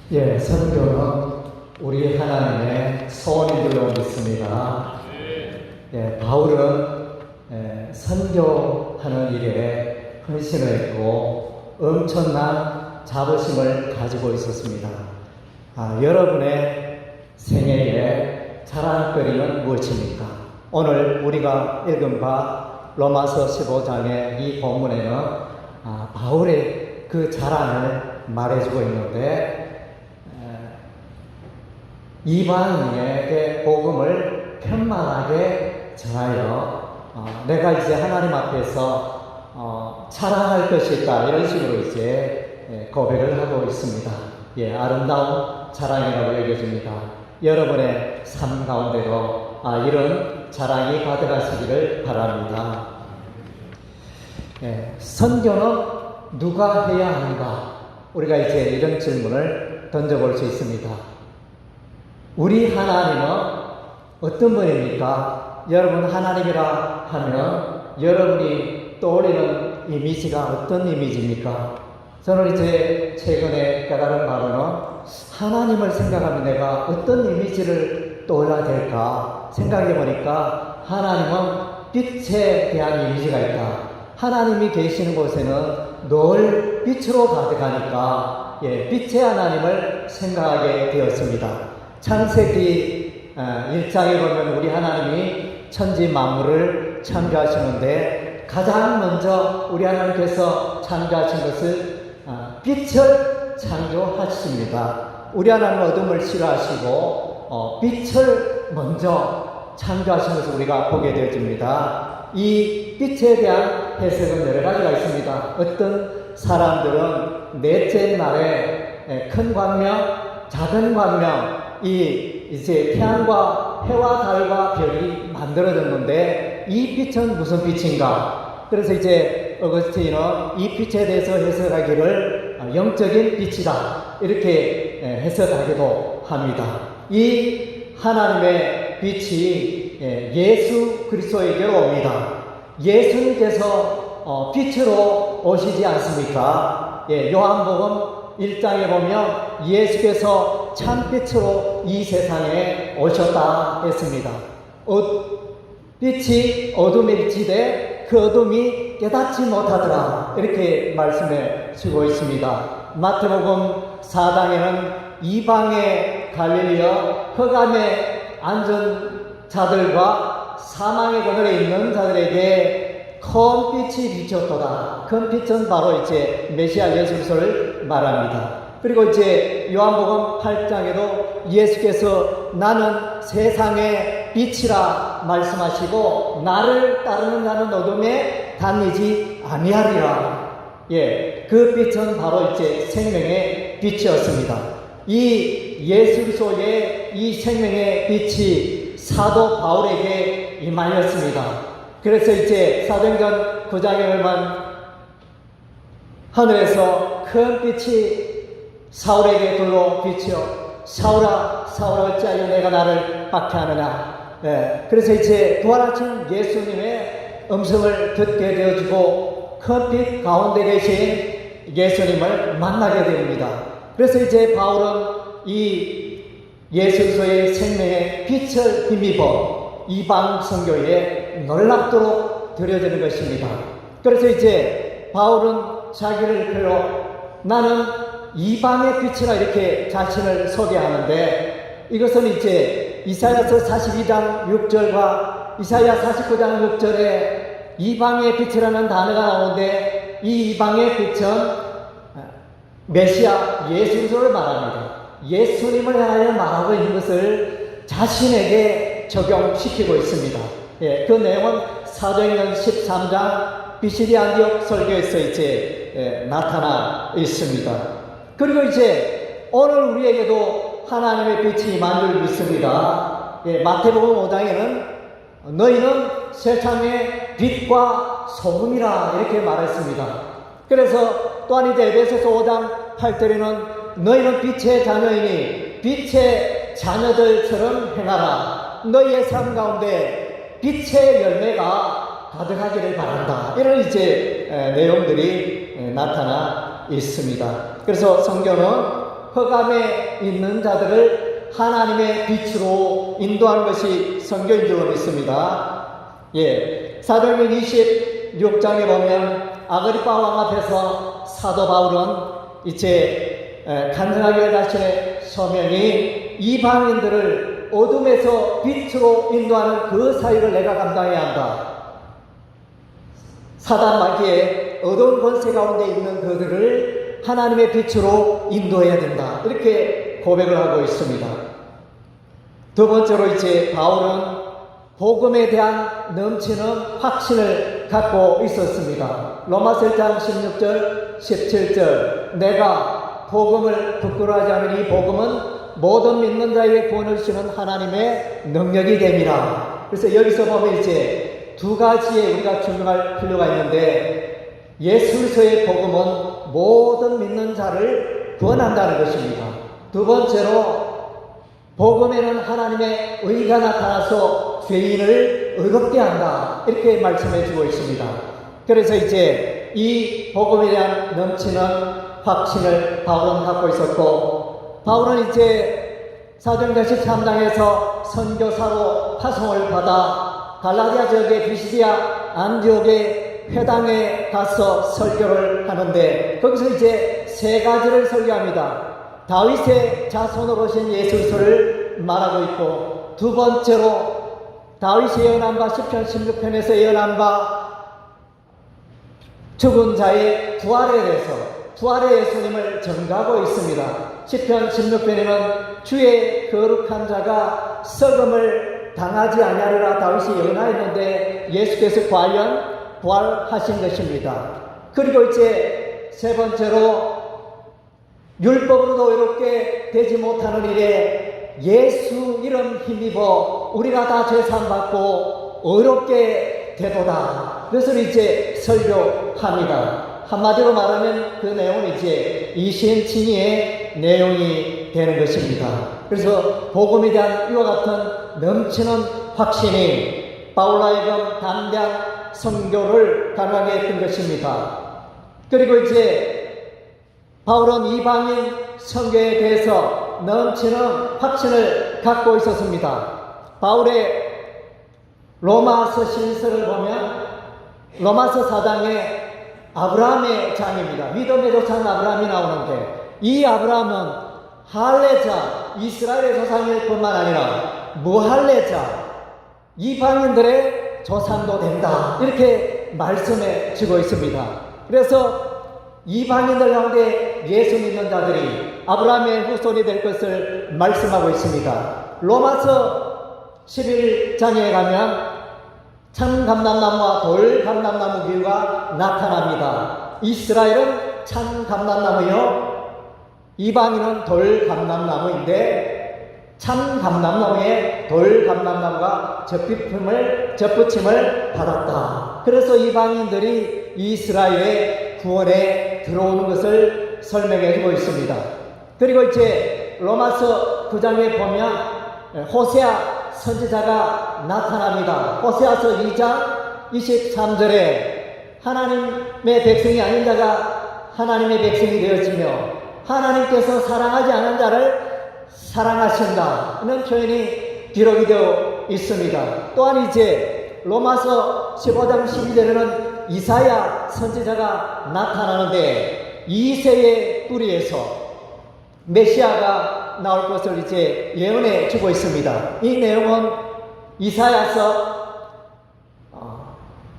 선교는 우리 하나님의 소원인 줄로 믿습니다. 바울은 선교하는 일에 헌신을 했고 엄청난 자부심을 가지고 있었습니다. 여러분의 생애에 자랑거리는 무엇입니까? 오늘 우리가 읽은 바 로마서 15장의 이 본문에는 바울의 그 자랑을 말해주고 있는데, 이방인에게 복음을 편만하게 전하여 내가 이제 하나님 앞에서 자랑할 것이 있다, 이런 식으로 이제 고백을 하고 있습니다. 아름다운 자랑이라고 여겨집니다. 여러분의 삶 가운데로 이런 자랑이 가득하시기를 바랍니다. 선교는 누가 해야 하는가? 우리가 이제 이런 질문을 던져볼 수 있습니다. 우리 하나님은 어떤 분입니까? 여러분, 하나님이라 하면 여러분이 떠올리는 이미지가 어떤 이미지입니까? 저는 이제 최근에 깨달은 바로는 하나님을 생각하면 내가 어떤 이미지를 떠올려야 될까 생각해 보니까 하나님은 빛에 대한 이미지가 있다. 하나님이 계시는 곳에는 늘 빛으로 가득하니까 빛의 하나님을 생각하게 되었습니다. 창세기 1장에 보면 우리 하나님이 천지 만물을 창조하시는데 가장 먼저 우리 하나님께서 창조하신 것을 빛을 창조하십니다. 우리 하나님은 어둠을 싫어하시고 빛을 먼저 창조하신 것을 우리가 보게 되어집니다. 이 빛에 대한 해석은 여러 가지가 있습니다. 어떤 사람들은 넷째 날에 큰 광명, 작은 광명, 이제 태양과 해와 달과 별이 만들어졌는데 이 빛은 무슨 빛인가? 그래서 이제 어거스틴은 이 빛에 대해서 해석하기를 영적인 빛이다, 이렇게 해석하기도 합니다. 이 하나님의 빛이 예수 그리스도에게로 옵니다. 예수님께서 빛으로 오시지 않습니까? 요한복음 1장에 보면 예수께서 참빛으로 이 세상에 오셨다 했습니다. 빛이 어둠에 비치되 그 어둠이 깨닫지 못하더라, 이렇게 말씀해 주고 있습니다. 마태복음 4장에는 이방의 갈릴리어 흑암에 앉은 자들과 사망의 그늘에 있는 자들에게 큰 빛이 비쳤도다. 큰 빛은 바로 이제 메시아 예수 그리스도를 말합니다. 그리고 이제 요한복음 8장에도 예수께서 나는 세상의 빛이라 말씀하시고 나를 따르는 자는 어둠에 다니지 아니하리라. 그 빛은 바로 이제 생명의 빛이었습니다. 이 예수 그리스도의 이 생명의 빛이 사도 바울에게 임하였습니다. 그래서 이제 사도행전 9장에 보면 하늘에서 큰 빛이 사울에게 둘로 비치어 사울아 사울아 어찌하여 내가 나를 박해하느냐. 그래서 이제 부활하신 예수님의 음성을 듣게 되어지고 큰 빛 가운데 계신 예수님을 만나게 됩니다. 그래서 이제 바울은 이 예수 그리스도의 생명의 빛을 힘입어 이방 선교에 놀랍도록 드려지는 것입니다. 그래서 이제 바울은 자기를 글로 나는 이방의 빛이라 이렇게 자신을 소개하는데, 이것은 이제 이사야서 42장 6절과 이사야 49장 6절에 이방의 빛이라는 단어가 나오는데, 이 이방의 빛은 메시아 예수 그리스도를 말합니다. 예수님을 향하여 말하고 있는 것을 자신에게 적용시키고 있습니다. 그 내용은 사도행전 13장 비시디 안디옥 설교에서 이제 나타나 있습니다. 그리고 이제 오늘 우리에게도 하나님의 빛이 임한 줄 믿습니다. 마태복음 5장에는 너희는 세상의 빛과 소금이라 이렇게 말했습니다. 그래서 또한 이제 에베소서 5장 8절에는 너희는 빛의 자녀이니 빛의 자녀들처럼 행하라. 너희의 삶 가운데 빛의 열매가 가득하기를 바란다. 이런 이제 내용들이 나타나 있습니다. 그래서 성경은 흑암에 있는 자들을 하나님의 빛으로 인도하는 것이 선교인 줄 믿습니다. 사도행전 26장에 보면 아그리파 왕 앞에서 사도 바울은 이제 간증하기를 자신의 소명이 이방인들을 어둠에서 빛으로 인도하는 그 사역을 내가 감당해야 한다. 사단 마귀의 어두운 권세 가운데 있는 그들을 하나님의 빛으로 인도해야 된다. 이렇게 고백을 하고 있습니다. 두 번째로 이제 바울은 복음에 대한 넘치는 확신을 갖고 있었습니다. 로마서 1장 16절, 17절 내가 복음을 부끄러워하지 않은 이 복음은 모든 믿는 자에게 구원을 주시는 하나님의 능력이 됨이라. 그래서 여기서 보면 이제 두 가지에 우리가 중요할 필요가 있는데 예수 그리스도의 복음은 모든 믿는 자를 구원한다는 것입니다. 두 번째로 복음에는 하나님의 의가 나타나서 죄인을 의롭게 한다. 이렇게 말씀해 주고 있습니다. 그래서 이제 이 복음에 대한 넘치는 확신을 바울은 갖고 있었고, 바울은 이제 사도행전 13장에서 선교사로 파송을 받아 갈라디아 지역의 비시디아 안디옥의 회당에 가서 설교를 하는데 거기서 이제 세 가지를 설교합니다. 다윗의 자손으로 오신 예수 그리스도를 말하고 있고, 두 번째로 다윗이 예언한 바 시편 16편에서 예언한 바 죽은 자의 부활에 대해서 부활의 예수님을 전가하고 있습니다. 시편 16편에는 주의 거룩한 자가 썩음을 당하지 아니하리라 다윗이 예언하였는데 예수께서 과연 부활하신 것입니다. 그리고 이제 세 번째로 율법으로도 의롭게 되지 못하는 일에 예수 이름 힘입어 우리가 다 죄사함받고 의롭게 되도다. 그것을 이제 설교합니다. 한마디로 말하면 그 내용은 이제 이신칭의의 내용이 되는 것입니다. 그래서 복음에 대한 이와 같은 넘치는 확신이 바울로 하여금 담대한 선교를 가능하게 했던 것입니다. 그리고 이제 바울은 이방인 선교에 대해서 넘치는 확신을 갖고 있었습니다. 바울의 로마서 신서를 보면 로마서 4장에 아브라함의 장입니다. 믿음의 조상 아브라함이 나오는데 이 아브라함은 할례자 이스라엘의 조상일 뿐만 아니라 무할례자 이방인들의 조상도 된다. 이렇게 말씀해 주고 있습니다. 그래서 이방인들 가운데 예수 믿는 자들이 아브라함의 후손이 될 것을 말씀하고 있습니다. 로마서 11장에 가면 참감람나무와 돌감람나무 비유가 나타납니다. 이스라엘은 참감람나무요, 이방인은 돌감람나무인데 참감람나무에 돌감람나무가 접붙임을 받았다. 그래서 이방인들이 이스라엘의 구원에 들어오는 것을 설명해 주고 있습니다. 그리고 이제 로마서 9장에 보면 호세아 선지자가 나타납니다. 호세아서 2장 23절에 하나님의 백성이 아닌 자가 하나님의 백성이 되어지며 하나님께서 사랑하지 않은 자를 사랑하신다는 표현이 기록이 되어 있습니다. 또한 이제 로마서 15장 12절에는 이사야 선지자가 나타나는데 이새의 뿌리에서 메시아가 나올 것을 이제 예언해 주고 있습니다. 이 내용은 이사야서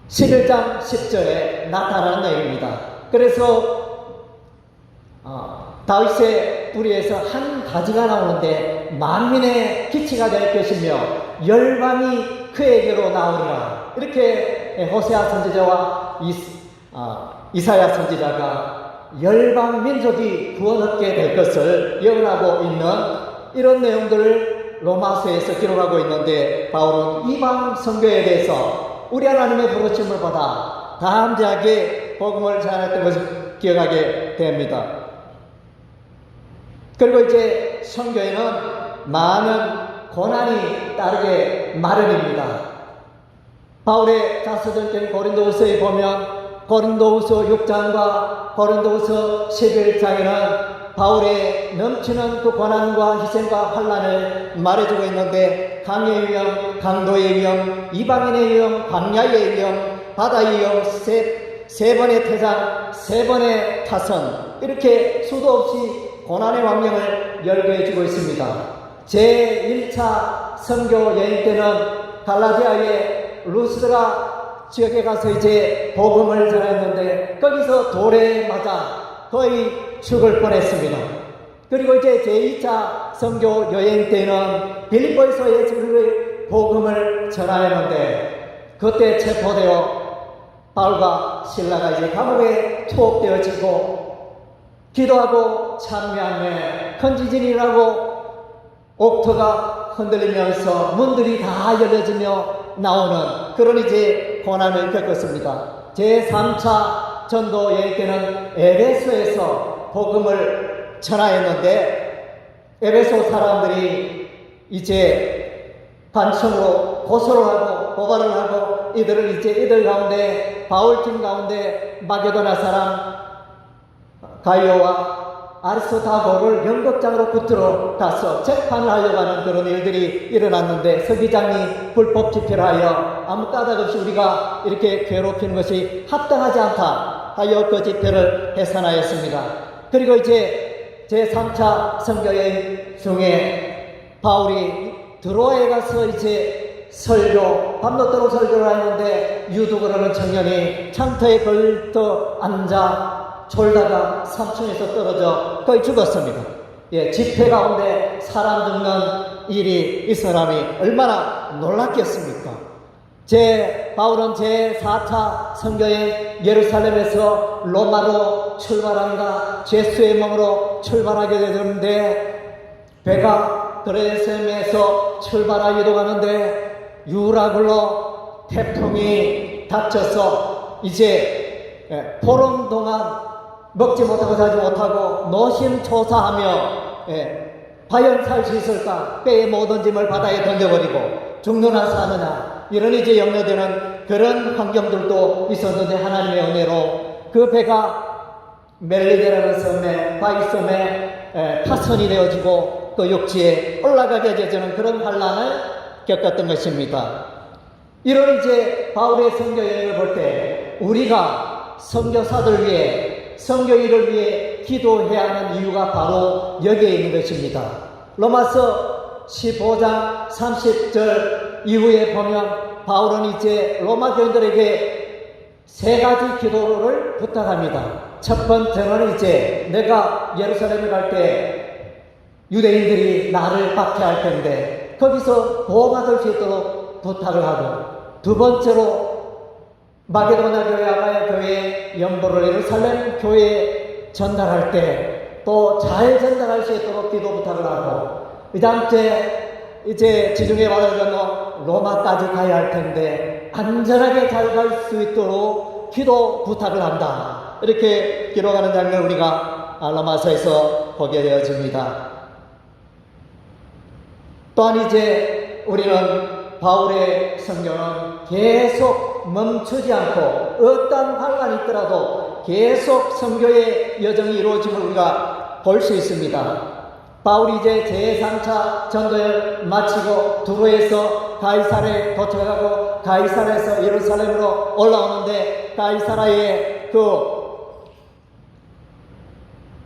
11장 10절에 나타나는 내용입니다. 그래서 다윗의 뿌리에서 한 가지가 나오는데 만민의 기치가 될 것이며 열방이 그에게로 나오리라. 이렇게 호세아 선지자와 이사야 선지자가 열방 민족이 구원 얻게 될 것을 예언하고 있는 이런 내용들을 로마서에서 기록하고 있는데 바울은 이방 선교에 대해서 우리 하나님의 부르심을 받아 담대하게 복음을 전했던 것을 기억하게 됩니다. 그리고 이제 선교에는 많은 고난이 따르게 마련입니다. 바울의 자서전적인 고린도후서에 보면 고린도후서 6장과 고린도후서 11장에는 바울의 넘치는 그 고난과 희생과 환난을 말해주고 있는데, 강의 위험, 강도의 위험, 이방인의 위험, 광야의 위험, 바다의 위험, 세 번의 태장, 세 번의 타선, 이렇게 수도 없이 고난의 왕명을 열거해주고 있습니다. 제1차 선교 여행 때는 갈라디아의 루스드라 지역에 가서 이제 복음을 전했는데, 거기서 돌에 맞아 거의 죽을 뻔했습니다. 그리고 이제 제2차 선교 여행 때는 빌립보에서 예수의 복음을 전하였는데, 그때 체포되어 바울과 실라가 이제 감옥에 투옥되어지고, 기도하고 참여하며 큰 지진이 나고 옥토가 흔들리면서 문들이 다 열려지며 나오는 그런 이제 고난을 겪었습니다. 제3차 전도 여행 때는 에베소에서 복음을 전하였는데, 에베소 사람들이 이제 반청으로 고소를 하고 고발을 하고, 이들 가운데, 바울팀 가운데 마게도나 사람 가이오와 아리스토타고를 연극장으로 붙들어 가서 재판을 하려고 하는 그런 일들이 일어났는데, 서기장이 불법 집회를 하여 아무 까닭 없이 우리가 이렇게 괴롭히는 것이 합당하지 않다 하여 그 집회를 해산하였습니다. 그리고 이제 제3차 선교여행 중에 바울이 드로아에 가서 이제 밤늦도록 설교를 하는데, 유두그라는 청년이 창터에 걸터 앉아 졸다가 3층에서 떨어져 거의 죽었습니다. 집회 가운데 사람 죽는 일이 이 사람이 얼마나 놀랐겠습니까? 바울은 제4차 선교에 예루살렘에서 로마로 출발합니다. 제수의 몸으로 출발하게 되는데, 배가 드레셈에서 출발하여 이동하는데 유라굴로 태풍이 닥쳐서 이제 보름 동안 먹지 못하고 자지 못하고 노심초사하며 과연 살 수 있을까? 배의 모든 짐을 바다에 던져버리고 죽느냐 사느냐, 이런 이제 염려되는 그런 환경들도 있었는데, 하나님의 은혜로 그 배가 멜리데라는 섬에, 바위섬에 파선이 되어지고 그 육지에 올라가게 되는 그런 환난을 겪었던 것입니다. 이런 이제 바울의 선교 여행을 볼 때 우리가 선교사들 위해, 선교 일을 위해 기도해야 하는 이유가 바로 여기에 있는 것입니다. 로마서 15장 30절 이후에 보면 바울은 이제 로마 교인들에게 세 가지 기도를 부탁합니다. 첫 번째는 이제 내가 예루살렘에 갈 때 유대인들이 나를 박해할 텐데 거기서 보호받을 수 있도록 부탁을 하고, 두 번째로 마게도나 교회, 아가야 교회 연보를 예루살렘 교회에 전달할 때 또 잘 전달할 수 있도록 기도 부탁을 하고, 그 다음째 이제 지중해 바다를 건너 로마까지 가야 할 텐데 안전하게 잘 갈 수 있도록 기도 부탁을 한다. 이렇게 기록하는 장면을 우리가 로마서에서 보게 되어집니다. 또한 이제 우리는 바울의 선교는 계속 멈추지 않고 어떤 환란이 있더라도 계속 선교의 여정이 이루어짐을 우리가 볼 수 있습니다. 바울이 이제 제3차 전도를 마치고 두로에서 가이사라에 도착하고 가이사라에서 예루살렘으로 올라오는데, 가이사라의 그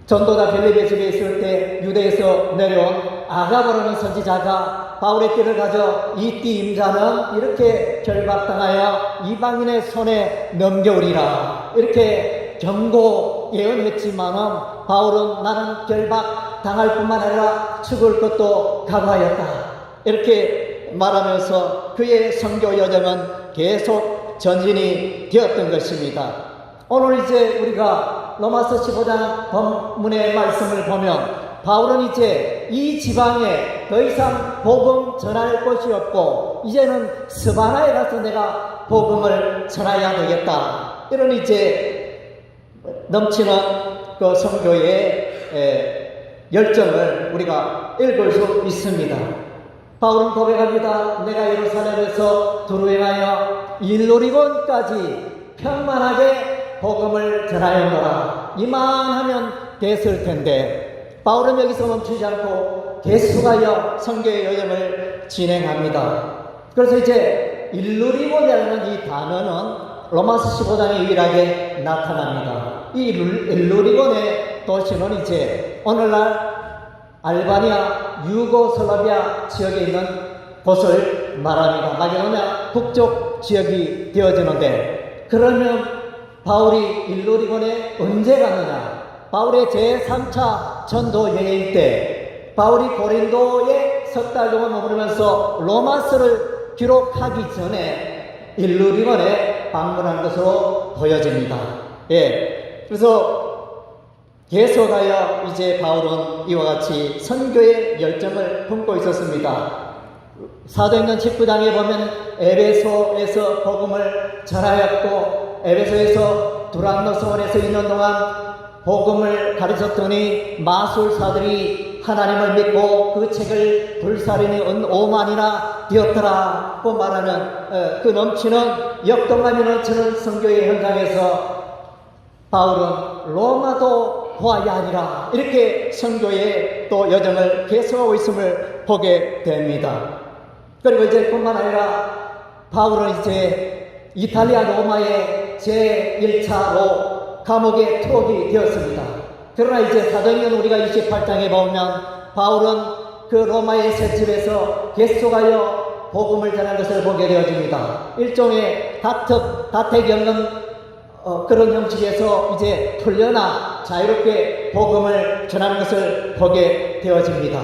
전도자 빌립의 집에 있을 때 유대에서 내려온 아가보라는 선지자가 바울의 띠를 가져 이 띠 임자는 이렇게 결박당하여 이방인의 손에 넘겨오리라 이렇게 경고 예언했지만은, 바울은 나는 결박당할 뿐만 아니라 죽을 것도 각오하였다 이렇게 말하면서 그의 선교 여정은 계속 전진이 되었던 것입니다. 오늘 이제 우리가 로마서 15장 본문의 말씀을 보면 바울은 이제 이 지방에 더 이상 복음 전할 곳이 없고 이제는 스바나에 가서 내가 복음을 전해야 되겠다, 이런 이제 넘치는 그 선교의 열정을 우리가 읽을 수 있습니다. 바울은 고백합니다. 내가 예루살렘에서 두루행하여 일루리곤까지 평만하게 복음을 전하였노라. 이만하면 됐을 텐데 바울은 여기서 멈추지 않고 계속하여 선교의 여정을 진행합니다. 그래서 이제 일루리곤이라는 이 단어는 로마서 15장에 유일하게 나타납니다. 이 일루리곤의 도시는 이제 오늘날 알바니아, 유고슬라비아 지역에 있는 곳을 말합니다. 마게도냐 북쪽 지역이 되어지는데, 그러면 바울이 일루리곤에 언제 갔느냐? 바울의 제3차 전도 여행 때 바울이 고린도에 석 달 동안 머무르면서 로마서를 기록하기 전에 일루리곤에 방문한 것으로 보여집니다. 예, 그래서 계속하여 이제 바울은 이와 같이 선교의 열정을 품고 있었습니다. 사도행전 19장에 보면 에베소에서 복음을 전하였고, 에베소에서 두란노성원에서 2년 동안 복음을 가르쳤더니 마술사들이 하나님을 믿고 그 책을 불살인이 5만이나 되었더라고 말하는 그 넘치는 역동감이 넘치는 선교의 현장에서 바울은 로마도 보아야 하니라, 이렇게 선교의 또 여정을 계속하고 있음을 보게 됩니다. 그리고 이제 뿐만 아니라 바울은 이제 이탈리아 로마의 제1차로 감옥에 투옥이 되었습니다. 그러나 이제 사도행전 우리가 28장에 보면 바울은 그 로마의 셋집에서 계속하여 복음을 전한 것을 보게 되어집니다. 일종의 다택연금 그런 형식에서 이제 풀려나 자유롭게 복음을 전하는 것을 보게 되어집니다.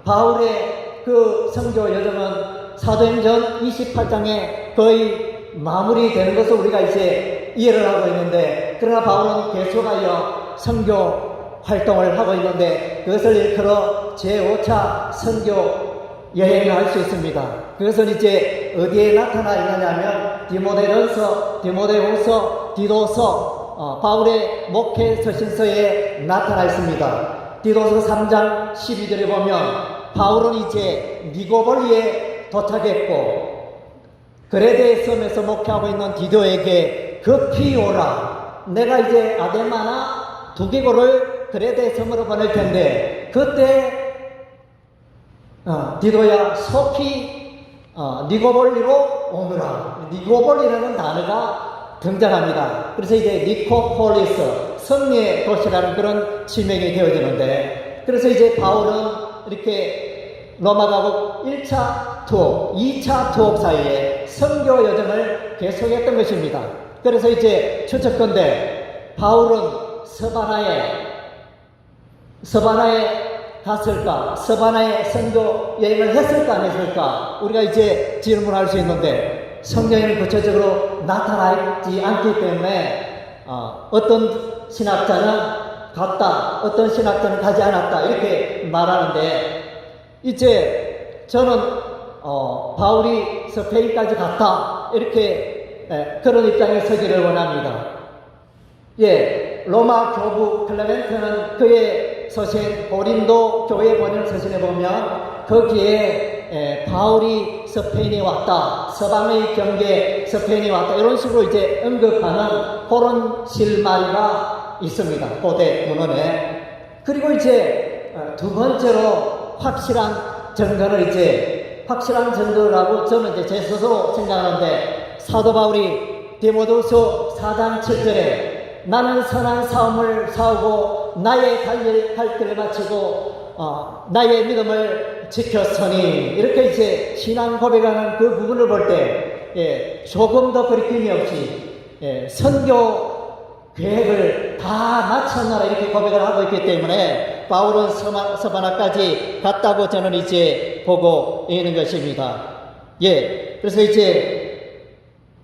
바울의 그 선교 여정은 사도행전 28장에 거의 마무리되는 것을 우리가 이제 이해를 하고 있는데, 그러나 바울은 계속하여 선교 활동을 하고 있는데, 그것을 일컬어 제5차 선교 여행을 할 수 있습니다. 그것은 이제 어디에 나타나 있느냐면 디모데전서, 디모데후서, 디도서, 바울의 목회 서신서에 나타나 있습니다. 디도서 3장 12절에 보면 바울은 이제 니고볼리에 도착했고, 그레데 섬에서 목회하고 있는 디도에게 급히 오라, 내가 이제 아데마나 두기고를 그레데 섬으로 보낼 텐데 그때 디도야 속히 니고볼리로 오느라. 니고볼리라는 단어가 등장합니다. 그래서 이제 니코폴리스, 승리의 도시라는 그런 지명이 되어지는데, 그래서 이제 바울은 이렇게 로마 가고 1차 투옥, 2차 투옥 사이에 선교 여정을 계속했던 것입니다. 그래서 이제 추측컨대 바울은 서바나에 갔을까? 서바나에 선교 여행을 했을까 안 했을까? 우리가 이제 질문할 수 있는데 성경에는 구체적으로 나타나 있지 않기 때문에 어떤 신학자는 갔다, 어떤 신학자는 가지 않았다, 이렇게 말하는데, 이제 저는 바울이 스페인까지 갔다, 이렇게 그런 입장에 서기를 원합니다. 예, 로마 교부 클레멘트는 그의 서신 고린도 교회 번역 서신에 보면 거기에 바울이 스페인에 왔다, 서방의 경계 스페인에 왔다, 이런 식으로 이제 언급하는 그런 실마리가 있습니다. 고대 문헌에. 그리고 이제 두 번째로 확실한 증거라고 저는 이제 제 스스로 생각하는데, 사도 바울이 디모데후서 4장 7절에 나는 선한 싸움을 싸우고 나의 갈 길을 마치고 나의 믿음을 지켰으니, 이렇게 이제 신앙 고백하는 그 부분을 볼 때 조금 더 거리낌이 없이 선교 계획을 다 마쳤나라, 이렇게 고백을 하고 있기 때문에 바울은 서바나까지 갔다고 저는 이제 보고 있는 것입니다. 예, 그래서 이제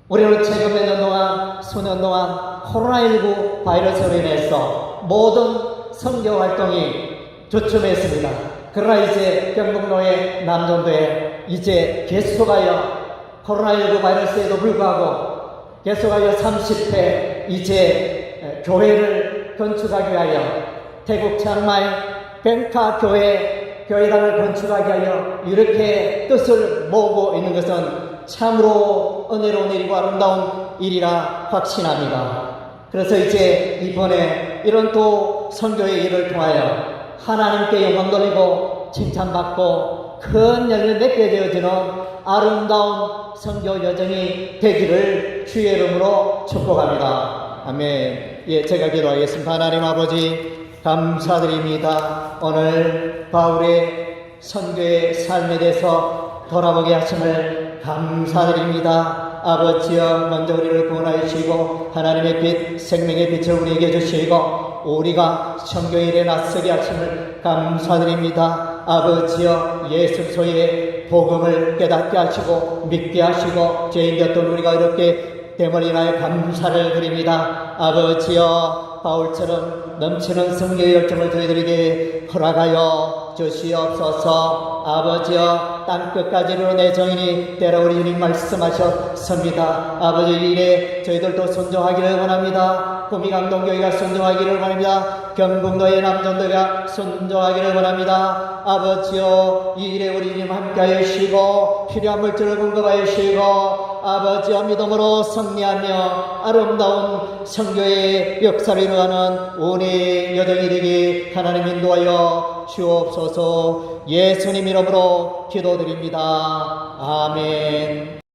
우리는 최근 몇 년 동안, 수년 동안 코로나19 바이러스로 인해서 모든 선교 활동이 주춤했습니다. 그러나 이제 경북로의 남전도에 이제 계속하여 코로나19 바이러스에도 불구하고 계속하여 30회 이제 교회를 건축하기 위하여 태국 치앙마이 뱅카 교회당을 건축하기 위하여 이렇게 뜻을 모으고 있는 것은 참으로 은혜로운 일이고 아름다운 일이라 확신합니다. 그래서 이제 이번에 이런 또 선교의 일을 통하여 하나님께 영광 돌리고 칭찬받고 큰 열매 맺게 되어지는 아름다운 선교 여정이 되기를 주의 이름으로 축복합니다. 아멘. 예, 제가 기도하겠습니다. 하나님 아버지 감사드립니다. 오늘 바울의 선교의 삶에 대해서 돌아보게 하심을 감사드립니다. 아버지여, 먼저 우리를 구원하여 주시고 하나님의 빛, 생명의 빛을 우리에게 주시고 우리가 선교의 일에 나서게 하심을 감사드립니다. 아버지여, 예수 그리스도의 복음을 깨닫게 하시고 믿게 하시고 죄인되었던 우리가 이렇게 됨을 인하여 감사를 드립니다. 아버지여, 바울처럼 넘치는 성교의 열정을 저희들에게 허락하여 주시옵소서. 아버지여, 땅끝까지로 내 정인이 때려 우리 주님 말씀하셨습니다. 아버지 일에 저희들도 순종하기를 원합니다. 구미강동교회가 순종하기를 원합니다. 경북노예 남전도가 순종하기를 원합니다. 아버지여, 이 일에 우리 주님 함께하여 주시고 필요한 물질을 공급하여 주시고 아버지여, 믿음으로 승리하며 아름다운 선교의 역사를 이루어가는 은혜의 여정이 되기 하나님 인도하여 주옵소서. 예수님 이름으로 기도드립니다. 아멘.